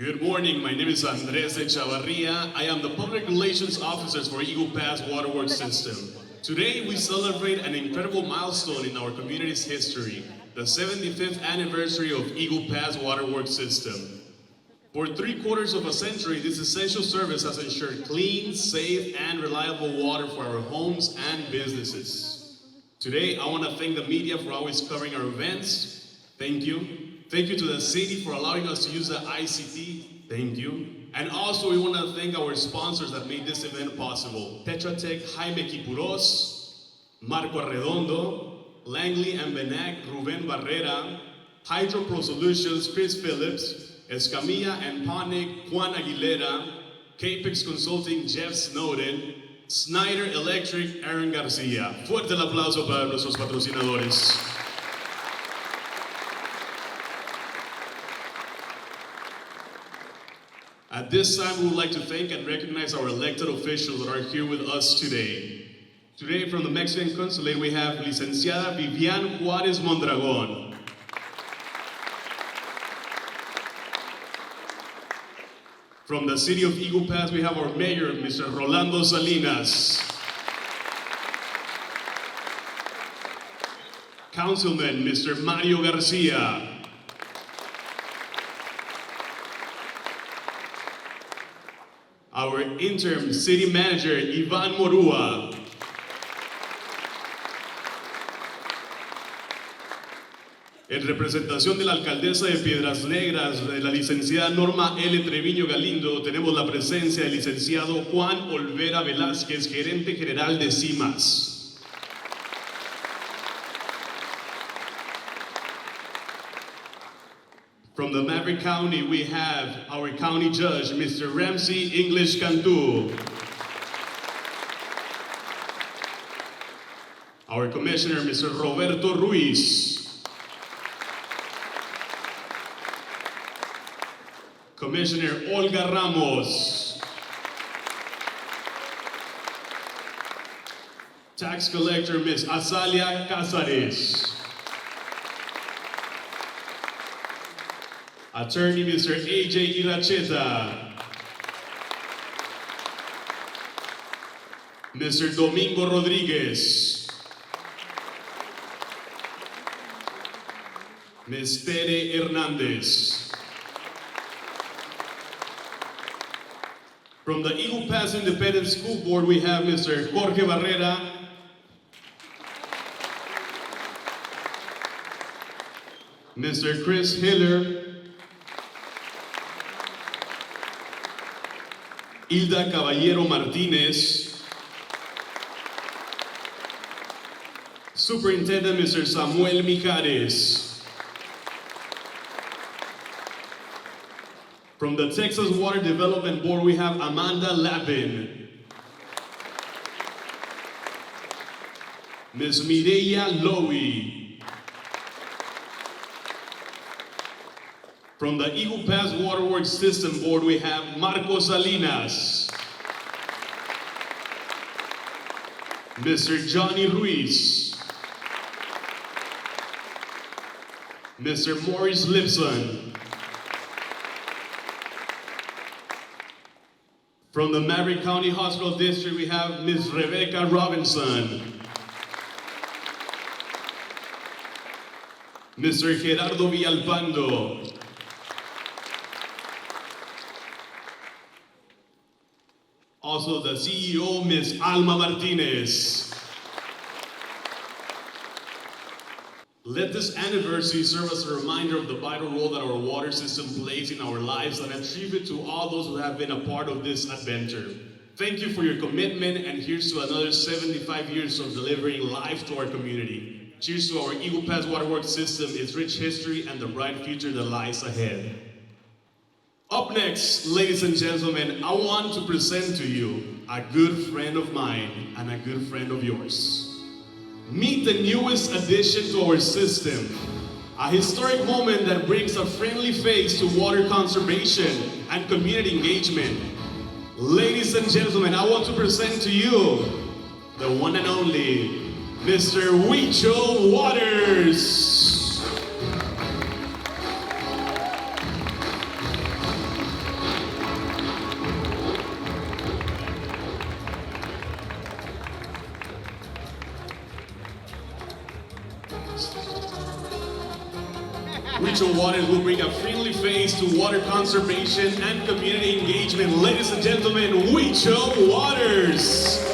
Good morning, my name is Andres Echavarria. I am the Public Relations Officer for Eagle Pass Waterworks System. Today we celebrate an incredible milestone in our community's history, the 75th anniversary of Eagle Pass Waterworks System. For 3/4 of a century, this essential service has ensured clean, safe, and reliable water for our homes and businesses. Today, I want to thank the media for always covering our events. Thank you. Thank you to the city for allowing us to use the ICT. Thank you. And also, we want to thank our sponsors that made this event possible. Tetra Tech, Jaime Quipuros, Marco Arredondo, Langley and Benac, Ruben Barrera, Hydro Pro Solutions, Chris Phillips, Escamilla and Ponick, Juan Aguilera, Capex Consulting, Jeff Snowden, Snyder Electric, Aaron Garcia. Fuerte el aplauso para nuestros patrocinadores. At this time, we would like to thank and recognize our elected officials that are here with us today. Today, from the Mexican Consulate, we have Licenciada Vivian Juárez Mondragón. From the city of Eagle Pass, we have our mayor, Mr. Rolando Salinas. Councilman, Mr. Mario Garcia. Our interim city manager, Ivan Morua. En representación de la alcaldesa de Piedras Negras, de la licenciada Norma L. Treviño Galindo, tenemos la presencia del licenciado Juan Olvera Velázquez, gerente general de CIMAS. From the Maverick County, we have our county judge, Mr. Ramsey English Cantu. Our commissioner, Mr. Roberto Ruiz. Commissioner Olga Ramos. Tax collector, Ms. Azalia Casares. Attorney, Mr. AJ Iracheta. Mr. Domingo Rodriguez. Ms. Tere Hernandez. From the Eagle Pass Independent School Board, we have Mr. Jorge Barrera. Mr. Chris Hiller. Hilda Caballero Martinez. Superintendent, Mr. Samuel Mijares. From the Texas Water Development Board, we have Amanda Lavin. Ms. Mireya Lowy. From the Eagle Pass Waterworks System Board, we have Marco Salinas. Mr. Johnny Ruiz. Mr. Maurice Lipson. From the Maverick County Hospital District, we have Ms. Rebecca Robinson. Mr. Gerardo Villalpando. Also the CEO, Ms. Alma Martinez. Let this anniversary serve as a reminder of the vital role that our water system plays in our lives and a tribute to all those who have been a part of this adventure. Thank you for your commitment, and here's to another 75 years of delivering life to our community. Cheers to our Eagle Pass Waterworks system, its rich history, and the bright future that lies ahead. Up next, ladies and gentlemen, I want to present to you a good friend of mine and a good friend of yours. Meet the newest addition to our system, a historic moment that brings a friendly face to water conservation and community engagement. Ladies and gentlemen, I want to present to you the one and only Mr. Huicho Waters. Huicho Waters will bring a friendly face to water conservation and community engagement. Ladies and gentlemen, Huicho Waters.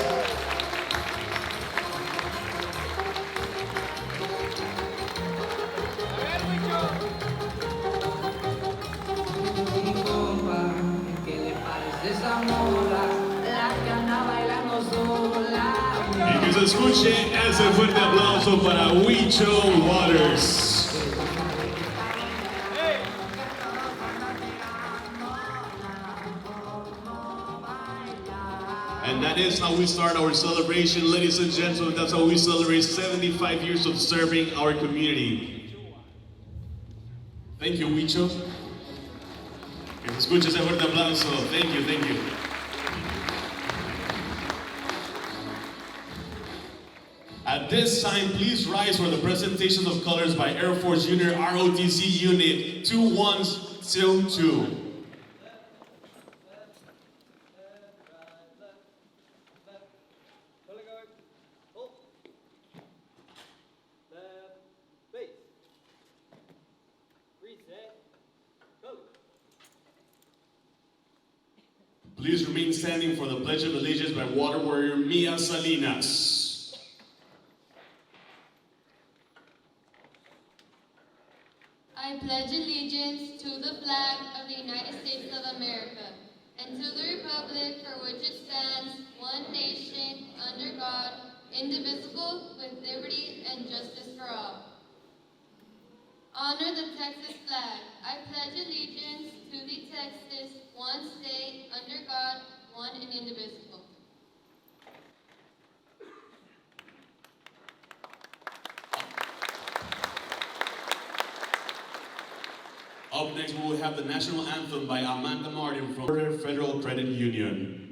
Y que se escuche ese fuerte aplauso para Huicho Waters. And that is how we start our celebration, ladies and gentlemen. That's how we celebrate 75 years of serving our community. Thank you, Huicho. Que se escuche ese fuerte aplauso. Thank you, thank you. At this time, please rise for the presentation of colors by Air Force Junior ROTC Unit 2102. Please remain standing for the Pledge of Allegiance by Water Warrior Mia Salinas. I pledge allegiance to the flag of the United States of America and to the republic for which it stands, one nation, under God, indivisible, with liberty and justice for all. Honor the Texas flag. I pledge allegiance to the Texas, one state, under God, one and indivisible. Up next, we will have the national anthem by Amanda Martin from Federal Credit Union.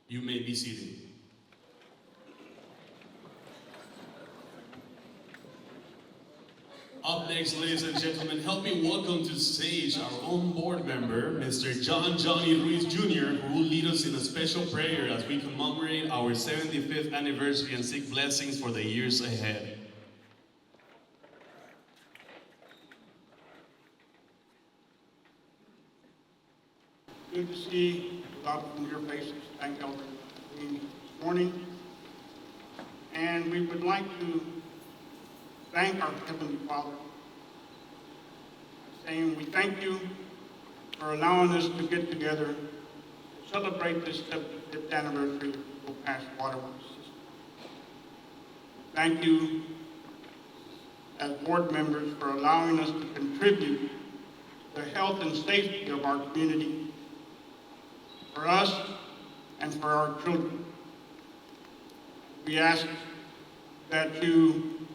You may be seated. Up next, ladies and gentlemen, help me welcome to stage our own board member, Mr. John Johnny Ruiz Jr., who will lead us in a special prayer as we commemorate our 75th anniversary and seek blessings for the years ahead. Good to see a lot of familiar faces. Thank Elder Green this morning. And we would like to thank our Heavenly Father, saying we thank you for allowing us to get together to celebrate this 75th anniversary of Eagle Pass Waterworks System. Thank you as board members for allowing us to contribute to the health and safety of our community, for us and for our children. we ask that you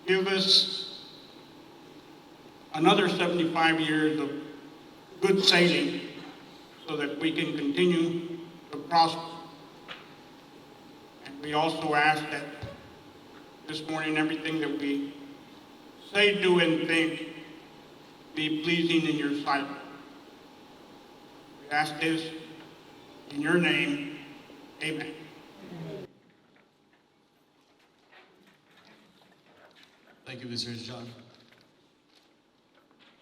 give us another 75 years of good sailing so that we can continue to prosper. And we also ask that this morning everything that we say, do, and think be pleasing in your sight. We ask this in your name. Amen. Thank you, Mr. John.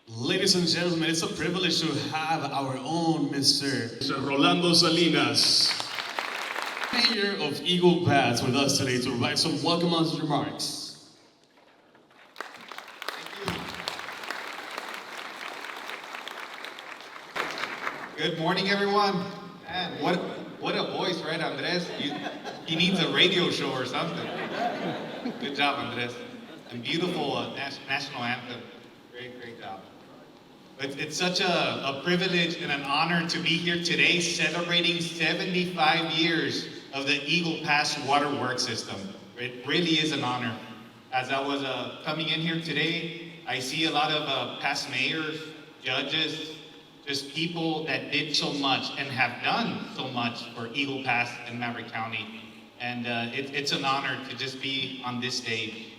Ladies and gentlemen, it's a privilege to have our own Mr. Rolando Salinas, Mayor of Eagle Pass, with us today to provide some welcome remarks. Good morning, everyone. Man, what a voice, right, Andres? He needs a radio show or something. Good job, Andres. And beautiful national anthem. Great job. It's such a privilege and an honor to be here today celebrating 75 years of the Eagle Pass Waterworks system. It really is an honor. As I was coming in here today, I see a lot of past mayors, judges, just people that did so much and have done so much for Eagle Pass and Maverick County. And it's an honor to just be on this stage.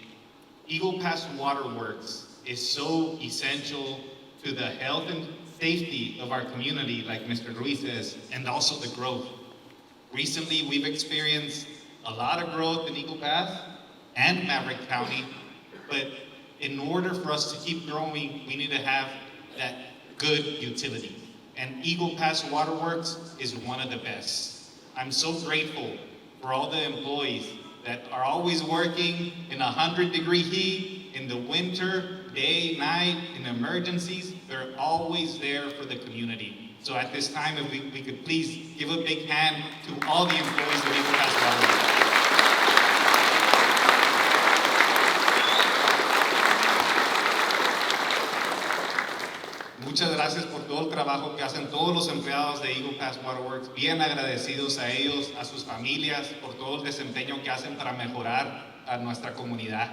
Eagle Pass Waterworks is so essential to the health and safety of our community, like Mr. Ruiz says, and also the growth. Recently, we've experienced a lot of growth in Eagle Pass and Maverick County, but in order for us to keep growing, we need to have that good utility. And Eagle Pass Waterworks is one of the best. I'm so grateful for all the employees that are always working in 100-degree heat, in the winter, day, night, in emergencies. They're always there for the community. So at this time, if we could please give a big hand to all the employees of Eagle Pass Waterworks. Muchas gracias por todo el trabajo que hacen todos los empleados de Eagle Pass Waterworks. Bien agradecidos a ellos, a sus familias, por todo el desempeño que hacen para mejorar a nuestra comunidad.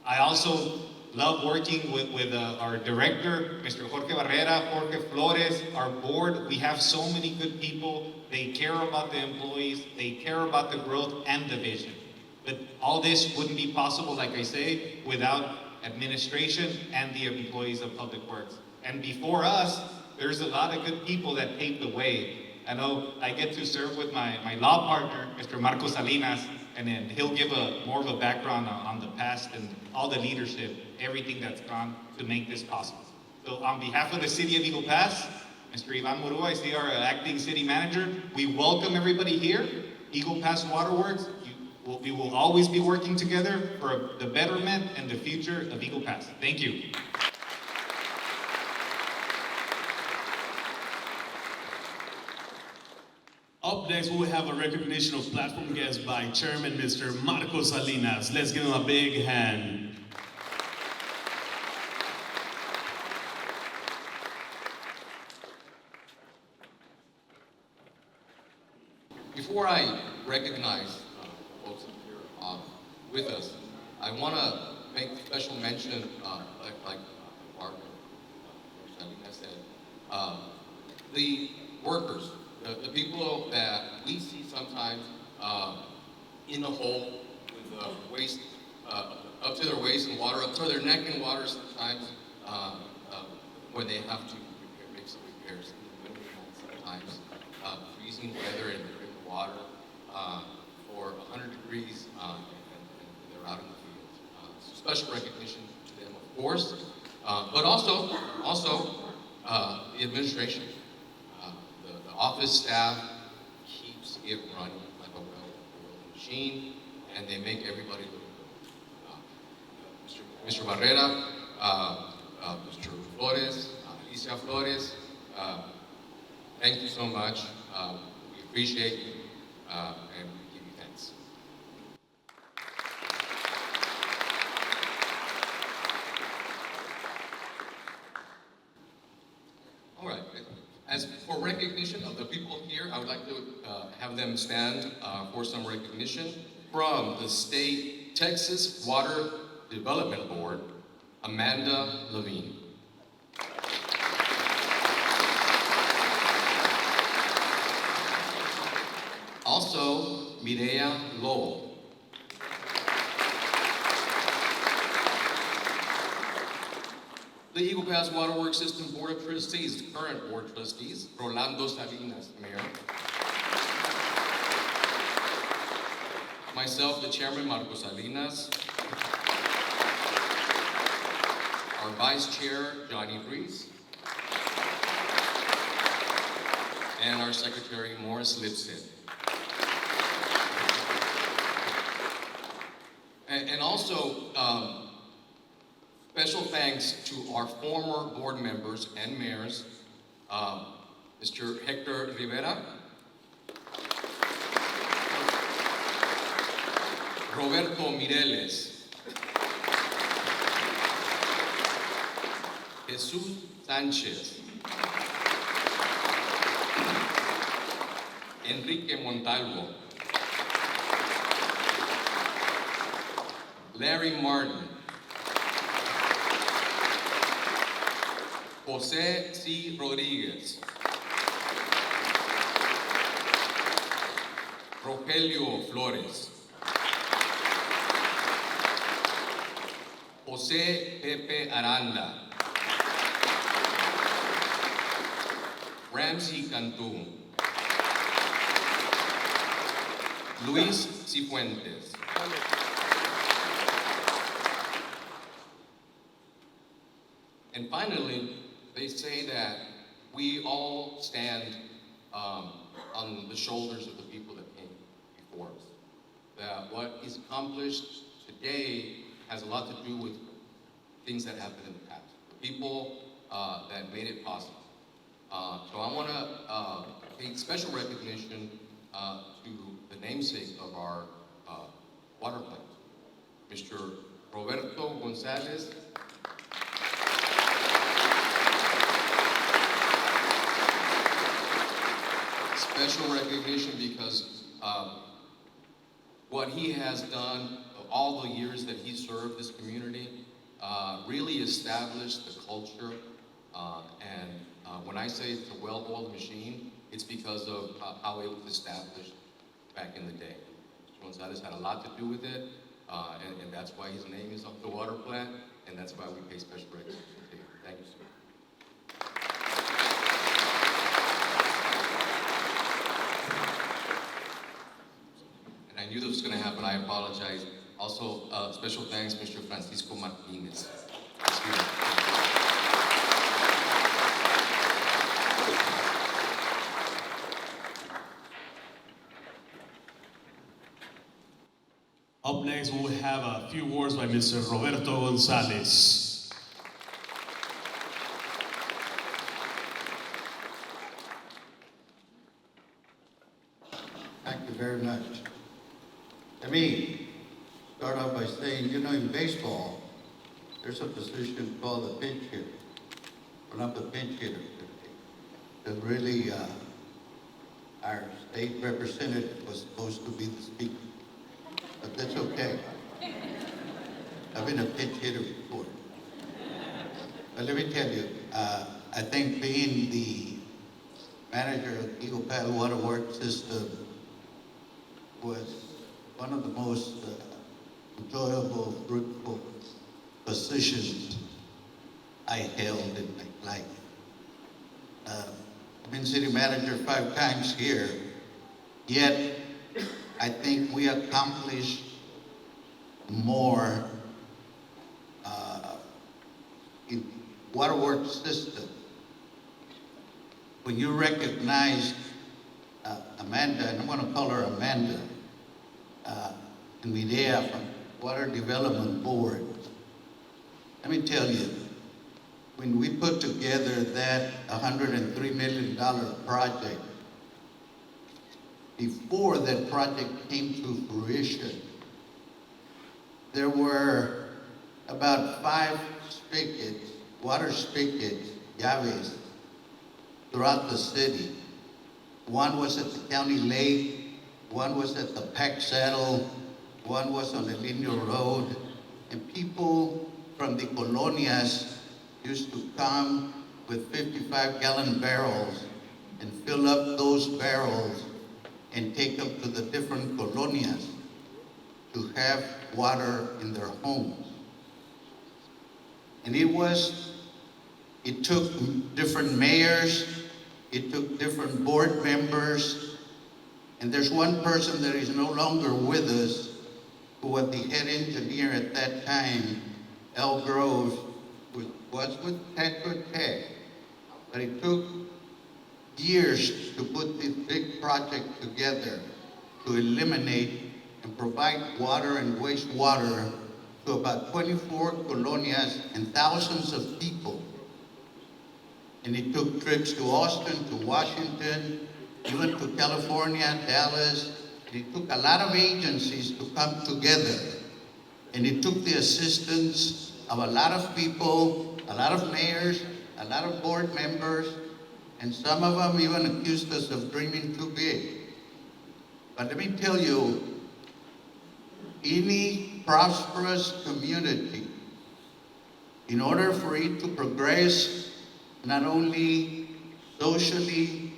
I also love working with our director, Mr. Jorge Barrera, Jorge Flores, our board. We have so many good people. They care about the employees. They care about the growth and the vision. But all this wouldn't be possible, like I say, without administration and the employees of Public Works. And before us, there's a lot of good people that paved the way. I know I get to serve with my law partner, Mr. Marco Salinas, and then he'll give more of a background on the past and all the leadership, everything that's gone to make this possible. So on behalf of the City of Eagle Pass, Mr. Ivan Murua, I see our acting city manager, we welcome everybody here. Eagle Pass Waterworks, we will always be working together for the betterment and the future of Eagle Pass. Thank you. Up next, we will have a recognition of platform guest by Chairman Mr. Marco Salinas. Let's give him a big hand. Before I recognize folks up here with us, I want to make special mention, like Mark Salinas said, the workers, the people that we see sometimes in the hole with waste up to their waist in water, up to their neck in water sometimes when they have to make some repairs in the winter months sometimes, freezing weather and they're in the water for 100 degrees and they're out in the field. So special recognition to them, of course, but also the administration. The office staff keeps it running like a well-oiled machine, and they make everybody look good. Mr. Barrera, Mr. Flores, Alicia Flores, thank you so much. We appreciate you, and we give you thanks. All right. As for recognition of the people here, I would like to have them stand for some recognition. From the State Texas Water Development Board, Amanda Levine. Also, Mireya Lowell. The Eagle Pass Waterworks System Board of Trustees, current board trustees, Rolando Salinas, Mayor. Myself, the chairman, Marcos Salinas. Our vice chair, Johnny Reese. And our secretary, Morris Lipset. And also, special thanks to our former board members and mayors, Mr. Hector Rivera, Roberto Mireles, Jesus Sanchez, Enrique Montalvo, Larry Martin, Jose C. Rodriguez, Rogelio Flores, Jose Pepe Aranda, Ramsey Cantu, Luis Cifuentes, and finally, they say that we all stand on the shoulders of the people that came before us. That what is accomplished today has a lot to do with things that happened in the past. The people that made it possible. So I want to pay special recognition to the namesake of our water plant, Mr. Roberto Gonzalez. Special recognition because what he has done, all the years that he served this community, really established the culture. When I say it's a well-oiled machine, it's because of how it was established back in the day. Mr. Gonzalez had a lot to do with it, and that's why his name is on the water plant, and that's why we pay special recognition to him. Thank you, sir. I knew this was going to happen. I apologize. Also, special thanks, Mr. Francisco Martinez. Up next, we will have a few words by Mr. Roberto Gonzalez. Thank you very much. Let me start off by saying, you know, in baseball, there's a position called the pinch hitter. Well, not the pinch hitter, but really, our state representative was supposed to be the speaker. But that's okay. I've been a pinch hitter before. But let me tell you, I think being the manager of Eagle Pass Waterworks System was one of the most enjoyable, fruitful positions I held in my life. I've been city manager 5 times here, yet I think we accomplished more in waterworks system. When you recognize Amanda, and I'm going to call her Amanda, and Mireya from Water Development Board, let me tell you, when we put together that $103 million project, before that project came to fruition, there were about 5 spigots, water spigots, llaves, throughout the city. One was at the county lake, one was at the Peck Saddle, one was on the Linear Road, and people from the colonias used to come with 55-gallon barrels and fill up those barrels and take them to the different colonias to have water in their homes. And it took different mayors, it took different board members, and there's one person that is no longer with us, who was the head engineer at that time, Al Groves, who was with Tetra Tech. But it took years to put this big project together to eliminate and provide water and wastewater to about 24 colonias and thousands of people. And it took trips to Austin, to Washington, even to California, Dallas. It took a lot of agencies to come together. And it took the assistance of a lot of people, a lot of mayors, a lot of board members, and some of them even accused us of dreaming too big. But let me tell you, any prosperous community, in order for it to progress, not only socially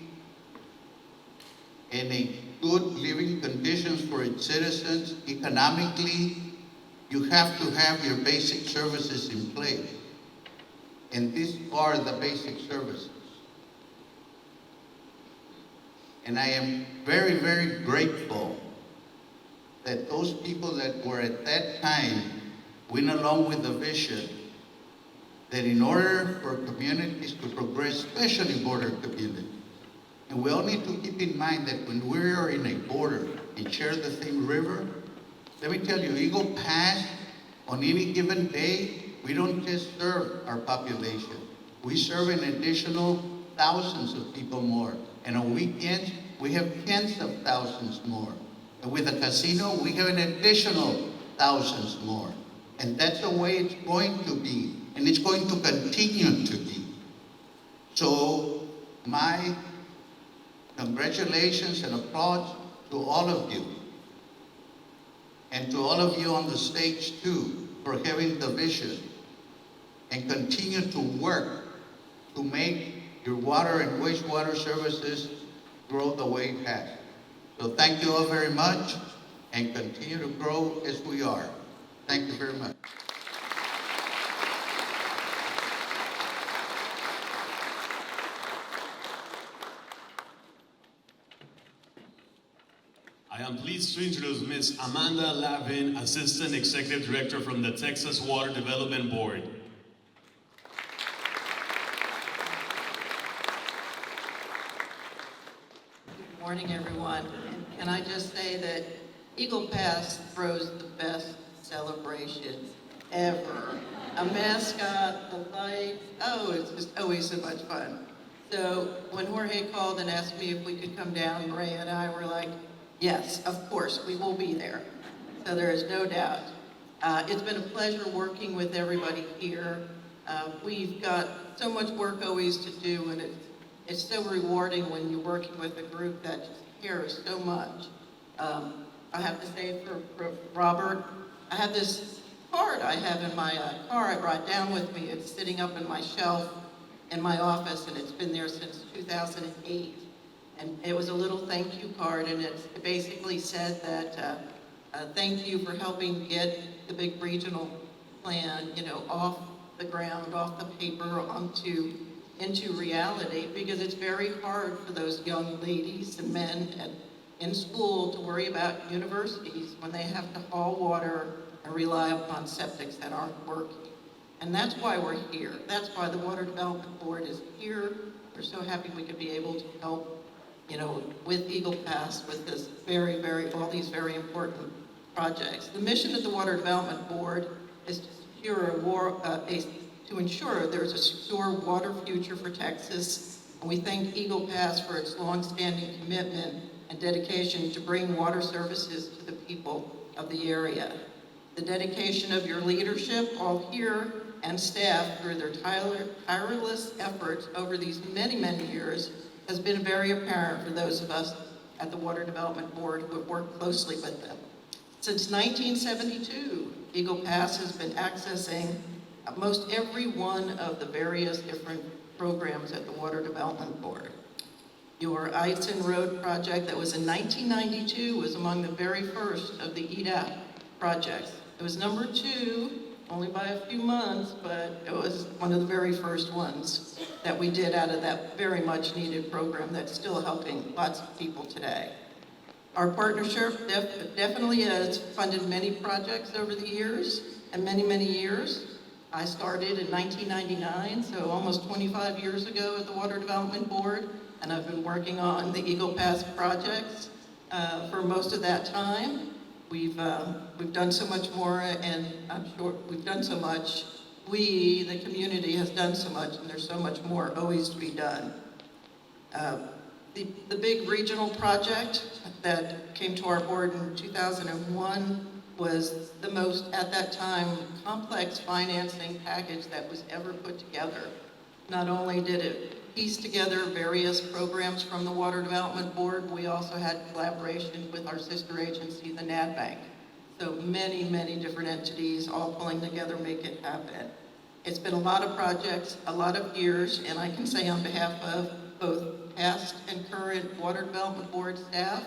and in good living conditions for its citizens, economically, you have to have your basic services in place. And these are the basic services. And I am very, very grateful that those people that were at that time went along with the vision that in order for communities to progress, especially border communities, and we all need to keep in mind that when we are in a border and share the same river, let me tell you, Eagle Pass, on any given day, we don't just serve our population. We serve an additional thousands of people more. And on weekends, we have tens of thousands more. And with the casino, we have an additional thousands more. And that's the way it's going to be. And it's going to continue to be. So my congratulations and applause to all of you. And to all of you on the stage too, for having the vision. And continue to work to make your water and wastewater services grow the way it has. So thank you all very much, and continue to grow as we are. Thank you very much. I am pleased to introduce Ms. Amanda Lavin, Assistant Executive Director from the Texas Water Development Board. Good morning, everyone. Can I just say that Eagle Pass throws the best celebration ever. A mascot, the lights, oh, it's just always so much fun. So when Jorge called and asked me if we could come down, Maria and I were like, yes, of course, we will be there. So there is no doubt. It's been a pleasure working with everybody here. We've got so much work always to do, and it's so rewarding when you're working with a group that just cares so much. I have to say for Robert, I have this card I have in my car I brought down with me. It's sitting up in my shelf in my office, and it's been there since 2008. And it was a little thank you card, and it basically said that thank you for helping get the big regional plan, off the ground, off the paper, into reality, because it's very hard for those young ladies and men in school to worry about universities when they have to haul water and rely upon septics that aren't working. And that's why we're here. That's why the Water Development Board is here. We're so happy we could be able to help, with Eagle Pass, with this all these very important projects. The mission of the Water Development Board is to ensure there's a secure water future for Texas. And we thank Eagle Pass for its longstanding commitment and dedication to bring water services to the people of the area. The dedication of your leadership, all here, and staff, through their tireless efforts over these many, many years, has been very apparent for those of us at the Water Development Board who have worked closely with them. Since 1972, Eagle Pass has been accessing most every one of the various different programs at the Water Development Board. Your Eidson Road project that was in 1992 was among the very first of the EDAP projects. It was number 2, only by a few months, but it was one of the very first ones that we did out of that very much needed program that's still helping lots of people today. Our partnership definitely has funded many projects over the years, and many, many years. I started in 1999, so almost 25 years ago at the Water Development Board, and I've been working on the Eagle Pass projects for most of that time. We've done so much more, and I'm sure we've done so much. We, the community, has done so much, and there's so much more always to be done. The big regional project that came to our board in 2001 was the most, at that time, complex financing package that was ever put together. Not only did it piece together various programs from the Water Development Board, we also had collaboration with our sister agency, the NADBank. So many, many different entities all pulling together make it happen. It's been a lot of projects, a lot of years, and I can say on behalf of both past and current Water Development Board staff,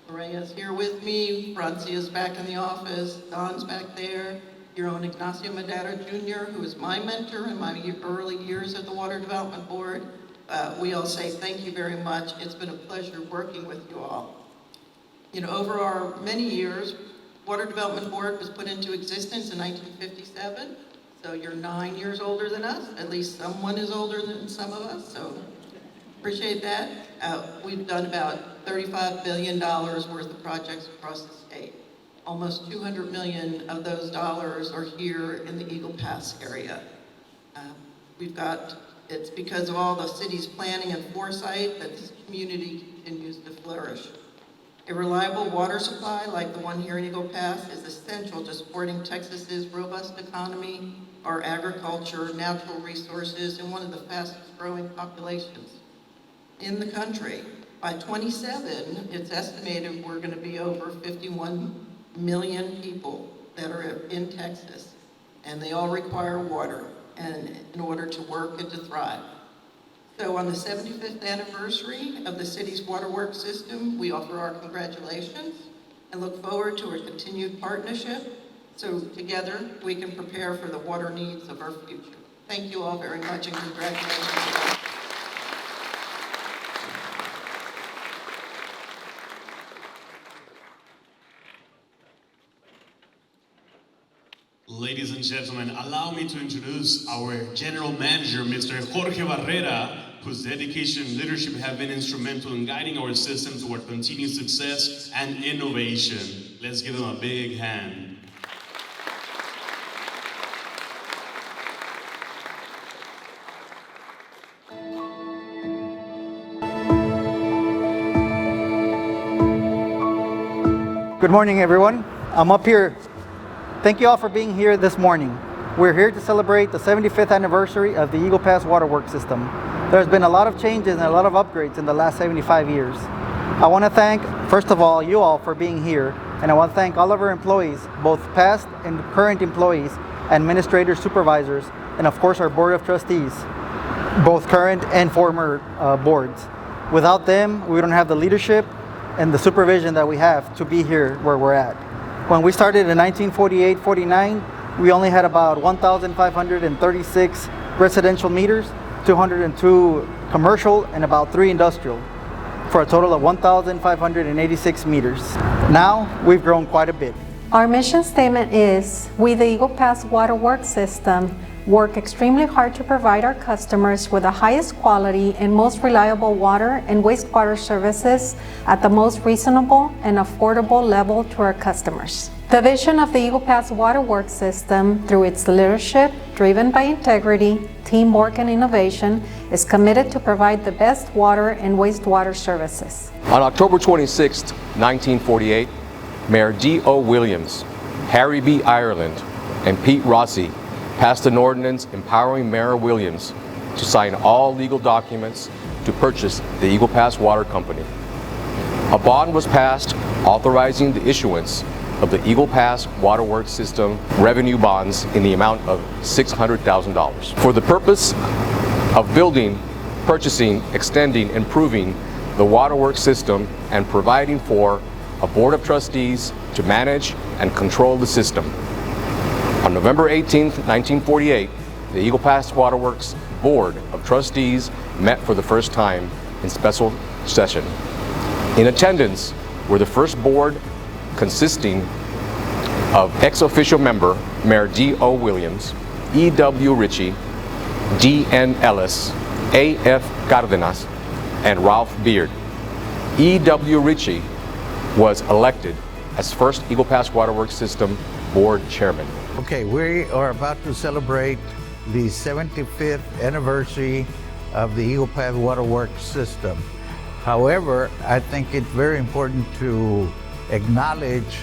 Maria's here with me, Francia's back in the office, Don's back there, your own Ignacio Madera Jr., who is my mentor in my early years at the Water Development Board. We all say thank you very much. It's been a pleasure working with you all. You know, over our many years, Water Development Board was put into existence in 1957. So you're 9 years older than us. At least someone is older than some of us, so appreciate that. We've done about $35 billion worth of projects across the state. Almost 200 million of those dollars are here in the Eagle Pass area. It's because of all the city's planning and foresight that this community continues to flourish. A reliable water supply like the one here in Eagle Pass is essential to supporting Texas's robust economy, our agriculture, natural resources, and one of the fastest growing populations in the country. By 27, it's estimated we're going to be over 51 million people that are in Texas, and they all require water and in order to work and to thrive. So on the 75th anniversary of the city's waterworks system, we offer our congratulations and look forward to a continued partnership so together we can prepare for the water needs of our future. Thank you all very much and congratulations. Ladies and gentlemen, allow me to introduce our General Manager, Mr. Jorge Barrera, whose dedication and leadership have been instrumental in guiding our system toward continued success and innovation. Let's give him a big hand. Good morning, everyone. I'm up here. Thank you all for being here this morning. We're here to celebrate the 75th anniversary of the Eagle Pass Waterworks System. There's been a lot of changes and a lot of upgrades in the last 75 years. I want to thank, first of all, you all for being here, and I want to thank all of our employees, both past and current employees, administrators, supervisors, and of course our Board of Trustees, both current and former boards. Without them, we don't have the leadership and the supervision that we have to be here where we're at. When we started in 1948-49, we only had about 1,536 residential meters, 202 commercial, and about 3 industrial, for a total of 1,586 meters. Now, we've grown quite a bit. Our mission statement is, we the Eagle Pass Waterworks System work extremely hard to provide our customers with the highest quality and most reliable water and wastewater services at the most reasonable and affordable level to our customers. The vision of the Eagle Pass Waterworks System, through its leadership, driven by integrity, teamwork, and innovation, is committed to provide the best water and wastewater services. On October 26, 1948, Mayor D.O. Williams, Harry B. Ireland, and Pete Rossi passed an ordinance empowering Mayor Williams to sign all legal documents to purchase the Eagle Pass Water Company. A bond was passed authorizing the issuance of the Eagle Pass Waterworks System revenue bonds in the amount of $600,000 for the purpose of building, purchasing, extending, improving the waterworks system and providing for a board of trustees to manage and control the system. On November 18, 1948, the Eagle Pass Waterworks Board of Trustees met for the first time in special session. In attendance were the first board consisting of ex-officio member Mayor D.O. Williams, E.W. Ritchie, D.N. Ellis, A.F. Cardenas, and Ralph Beard. E.W. Ritchie was elected as first Eagle Pass Waterworks System Board Chairman. Okay, we are about to celebrate the 75th anniversary of the Eagle Pass Waterworks System. However, I think it's very important to acknowledge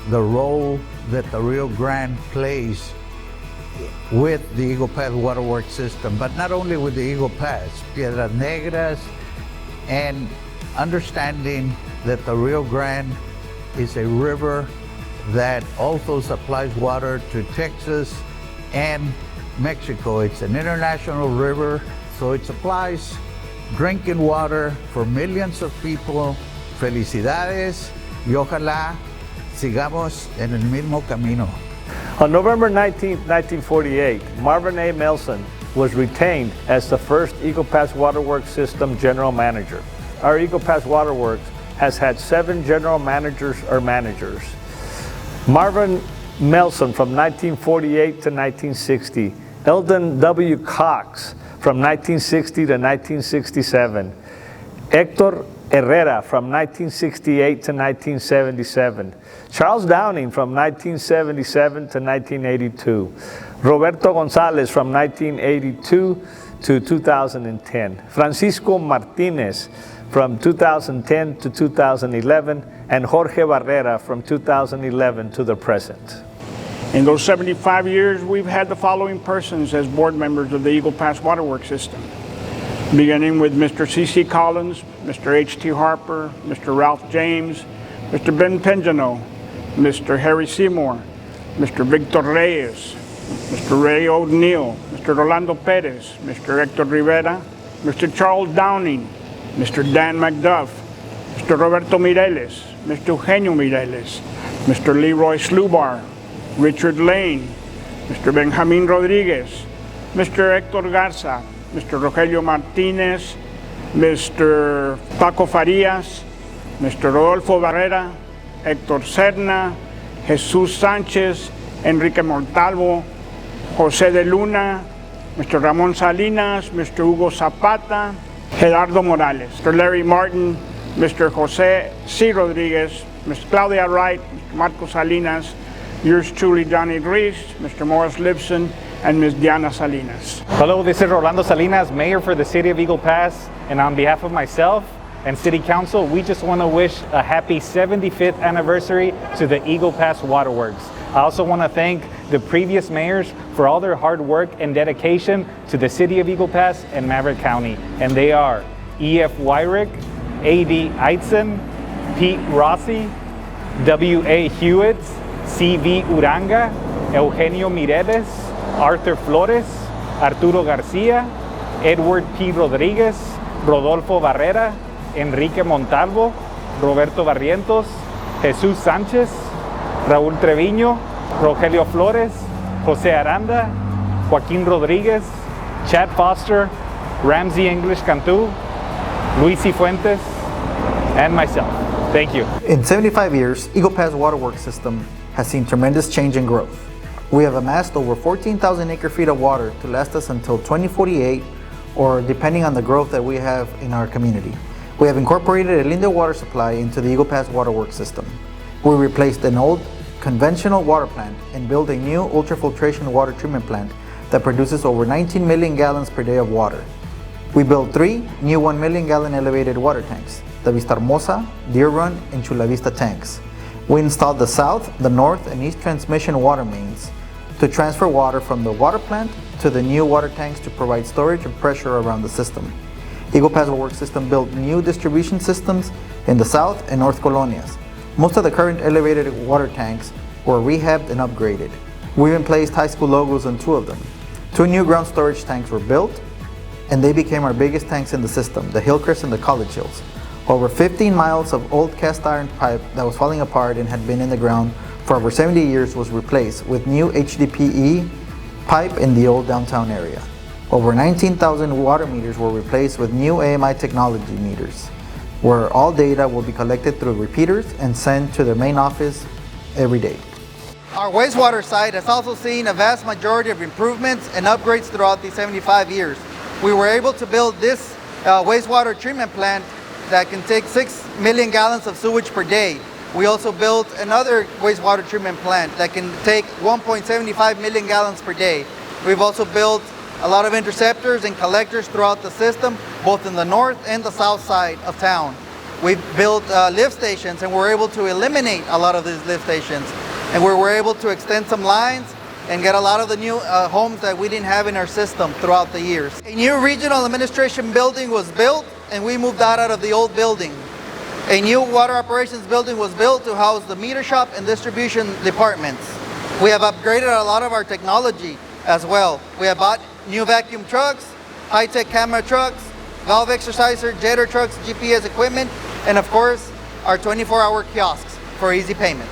the role that the Rio Grande plays with the Eagle Pass Waterworks System, but not only with the Eagle Pass, Piedras Negras, and understanding that the Rio Grande is a river that also supplies water to Texas and Mexico. It's an international river, so it supplies drinking water for millions of people. Felicidades y ojalá sigamos en el mismo camino. On November 19, 1948, Marvin A. Melson was retained as the first Eagle Pass Waterworks System General Manager. Our Eagle Pass Waterworks has had 7 general managers or managers. Marvin Melson from 1948 to 1960, Eldon W. Cox from 1960 to 1967, Hector Herrera from 1968 to 1977, Charles Downing from 1977 to 1982, Roberto Gonzalez from 1982 to 2010, Francisco Martinez from 2010 to 2011, and Jorge Barrera from 2011 to the present. In those 75 years, we've had the following persons as board members of the Eagle Pass Waterworks System, beginning with Mr. C.C. Collins, Mr. H.T. Harper, Mr. Ralph James, Mr. Ben Pengeno, Mr. Harry Seymour, Mr. Victor Reyes, Mr. Ray O'Neill, Mr. Rolando Perez, Mr. Hector Rivera, Mr. Charles Downing, Mr. Dan McDuff, Mr. Roberto Mireles, Mr. Eugenio Mireles, Mr. Leroy Slubar, Richard Lane, Mr. Benjamin Rodriguez, Mr. Hector Garza, Mr. Rogelio Martinez, Mr. Paco Farias, Mr. Rodolfo Barrera, Héctor Serna, Jesús Sánchez, Enrique Montalvo, José de Luna, Mr. Ramón Salinas, Mr. Hugo Zapata, Gerardo Morales, Mr. Larry Martin, Mr. José C. Rodriguez, Ms. Claudia Wright, Mr. Marco Salinas, yours truly, Johnny Reese, Mr. Morris Lipson, and Ms. Diana Salinas. Hello, this is Rolando Salinas, Mayor for the City of Eagle Pass, and on behalf of myself and City Council, we just want to wish a happy 75th anniversary to the Eagle Pass Waterworks. I also want to thank the previous mayors for all their hard work and dedication to the City of Eagle Pass and Maverick County, and they are E.F. Wyrick, A.D. Eitzen, Pete Rossi, W.A. Hewitt, C.V. Uranga, Eugenio Mireles, Arthur Flores, Arturo Garcia, Edward P. Rodriguez, Rodolfo Barrera, Enrique Montalvo, Roberto Barrientos, Jesús Sánchez, Raúl Treviño, Rogelio Flores, José Aranda, Joaquín Rodríguez, Chad Foster, Ramsey English Cantu, Luis Fuentes, and myself. Thank you. In 75 years, Eagle Pass Waterworks System has seen tremendous change and growth. We have amassed over 14,000 acre-feet of water to last us until 2048, or depending on the growth that we have in our community. We have incorporated a linear water supply into the Eagle Pass Waterworks System. We replaced an old conventional water plant and built a new ultrafiltration water treatment plant that produces over 19 million gallons per day of water. We built 3 new 1 million gallon elevated water tanks, the Vista Hermosa, Deer Run, and Chula Vista tanks. We installed the south, the north, and east transmission water mains to transfer water from the water plant to the new water tanks to provide storage and pressure around the system. Eagle Pass Waterworks system built new distribution systems in the South and North Colonias. Most of the current elevated water tanks were rehabbed and upgraded. We even placed high school logos on 2 of them. 2 new ground storage tanks were built, and they became our biggest tanks in the system, the Hillcrest and the College Hills. Over 15 miles of old cast iron pipe that was falling apart and had been in the ground for over 70 years was replaced with new HDPE pipe in the old downtown area. Over 19,000 water meters were replaced with new AMI technology meters, where all data will be collected through repeaters and sent to the main office every day. Our wastewater site has also seen a vast majority of improvements and upgrades throughout these 75 years. We were able to build this wastewater treatment plant that can take 6 million gallons of sewage per day. We also built another wastewater treatment plant that can take 1.75 million gallons per day. We've also built a lot of interceptors and collectors throughout the system, both in the north and the south side of town. We've built lift stations, and we're able to eliminate a lot of these lift stations. And we were able to extend some lines and get a lot of the new homes that we didn't have in our system throughout the years. A new regional administration building was built, and we moved out of the old building. A new water operations building was built to house the meter shop and distribution departments. We have upgraded a lot of our technology as well. We have bought new vacuum trucks, high-tech camera trucks, valve exerciser, jetter trucks, GPS equipment, and of course, our 24-hour kiosks for easy payments.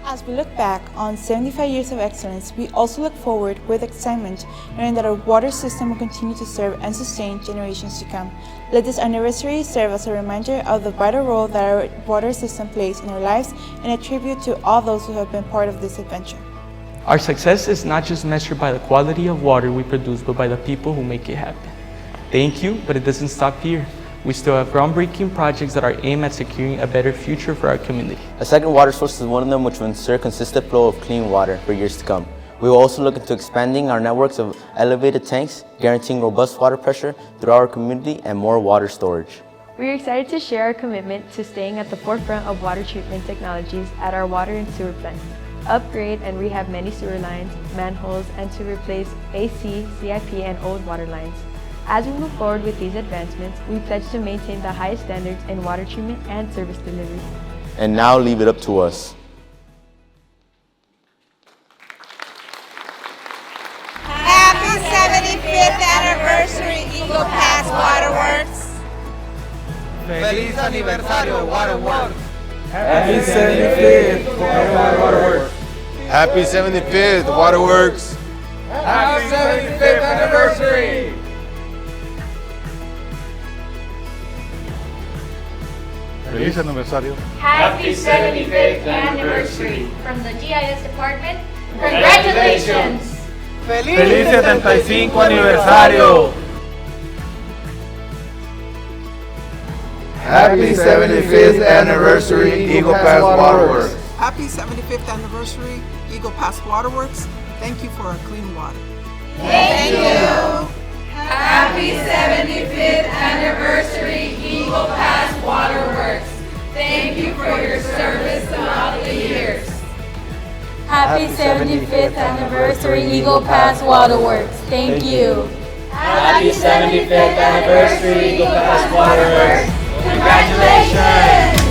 As we look back on 75 years of excellence, we also look forward with excitement, knowing that our water system will continue to serve and sustain generations to come. Let this anniversary serve as a reminder of the vital role that our water system plays in our lives and a tribute to all those who have been part of this adventure. Our success is not just measured by the quality of water we produce, but by the people who make it happen. Thank you, but it doesn't stop here. We still have groundbreaking projects that are aimed at securing a better future for our community. A second water source is one of them, which will ensure consistent flow of clean water for years to come. We will also look into expanding our networks of elevated tanks, guaranteeing robust water pressure throughout our community and more water storage. We are excited to share our commitment to staying at the forefront of water treatment technologies at our water and sewer plants, upgrade and rehab many sewer lines, manholes, and to replace AC, CIP, and old water lines. As we move forward with these advancements, we pledge to maintain the highest standards in water treatment and service delivery. And now leave it up to us. Happy 75th anniversary, Eagle Pass Waterworks. Feliz aniversario, Waterworks. Happy 75th, Waterworks. Happy 75th, Waterworks. Happy 75th anniversary. Feliz aniversario. Happy 75th anniversary. From the GIS department, congratulations. Feliz 75 aniversario. Happy 75th anniversary, Eagle Pass Waterworks. Happy 75th anniversary, Eagle Pass Waterworks. Thank you for our clean water. Thank you. Happy 75th anniversary, Eagle Pass Waterworks. Thank you for your service throughout the years. Happy 75th anniversary, Eagle Pass Waterworks. Thank you. Happy 75th anniversary, Eagle Pass Waterworks. Congratulations.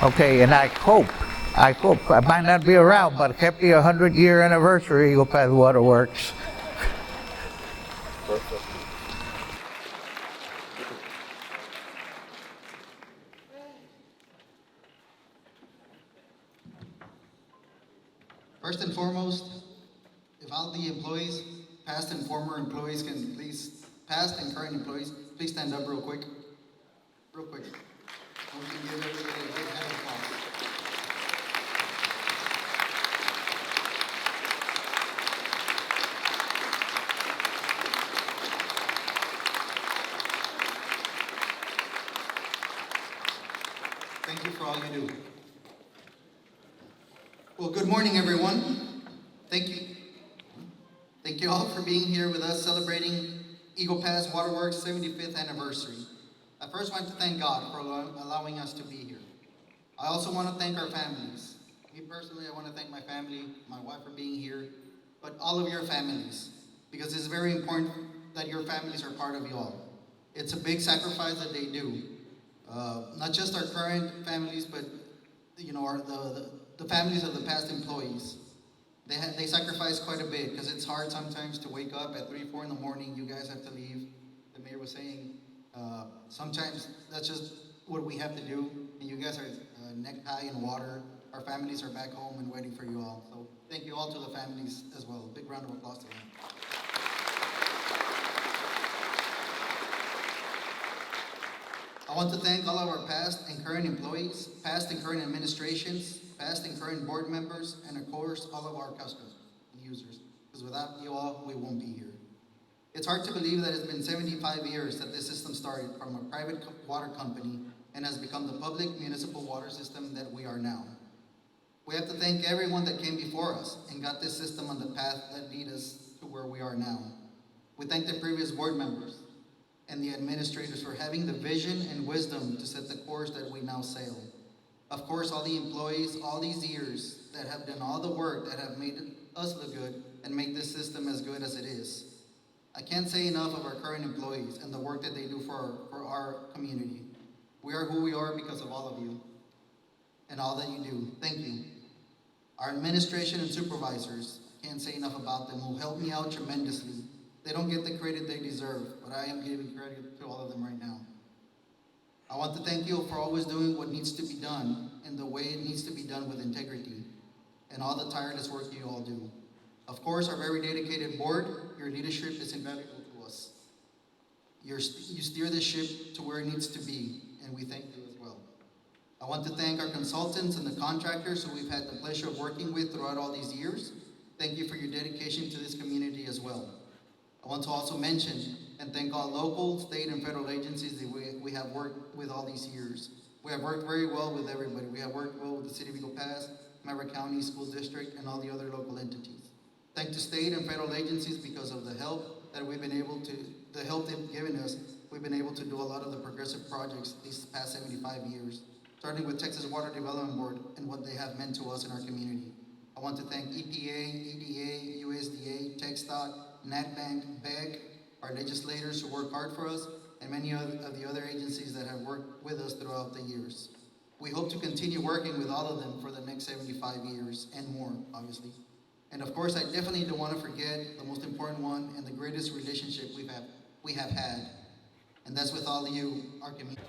Okay, and I hope, I might not be around, but happy 100-year anniversary, Eagle Pass Waterworks. First and foremost, if all the employees, past and former employees can please, past and current employees, please stand up real quick. Real quick. And we can give everybody a big hand of applause. Well, good morning, everyone. Thank you. Thank you all for being here with us celebrating Eagle Pass Waterworks 75th anniversary. I first want to thank God for allowing us to be here. I also want to thank our families. Me personally, I want to thank my family, my wife for being here, but all of your families, because it's very important that your families are part of you all. It's a big sacrifice that they do. Not just our current families, but the families of the past employees. They sacrifice quite a bit because it's hard sometimes to wake up at 3, 4 in the morning. You guys have to leave. The mayor was saying sometimes that's just what we have to do. And you guys are neck high in water. Our families are back home and waiting for you all. So thank you all to the families as well. Big round of applause to them. I want to thank all of our past and current employees, past and current administrations, past and current board members, and of course, all of our customers and users, because without you all, we won't be here. It's hard to believe that it's been 75 years that this system started from a private water company and has become the public municipal water system that we are now. We have to thank everyone that came before us and got this system on the path that lead us to where we are now. We thank the previous board members and the administrators for having the vision and wisdom to set the course that we now sail. Of course, all the employees, all these years that have done all the work that have made us look good and make this system as good as it is. I can't say enough of our current employees and the work that they do for our community. We are who we are because of all of you and all that you do. Thank you. Our administration and supervisors, can't say enough about them, who helped me out tremendously. They don't get the credit they deserve, but I am giving credit to all of them right now. I want to thank you for always doing what needs to be done in the way it needs to be done with integrity and all the tireless work you all do. Of course, our very dedicated board, your leadership is invaluable to us. You steer the ship to where it needs to be, and we thank you as well. I want to thank our consultants and the contractors who we've had the pleasure of working with throughout all these years. Thank you for your dedication to this community as well. I want to also mention and thank all local, state, and federal agencies that we have worked with all these years. We have worked very well with everybody. We have worked well with the City of Eagle Pass, Maverick County School District, and all the other local entities. Thank to state and federal agencies because of the help that we've been able to, the help they've given us, we've been able to do a lot of the progressive projects these past 75 years, starting with Texas Water Development Board and what they have meant to us in our community. I want to thank EPA, EDA, USDA, TxDOT, NatBank, BEG, our legislators who work hard for us, and many of the other agencies that have worked with us throughout the years. We hope to continue working with all of them for the next 75 years and more, obviously. And of course, I definitely don't want to forget the most important one and the greatest relationship we have had, and that's with all of you, our community.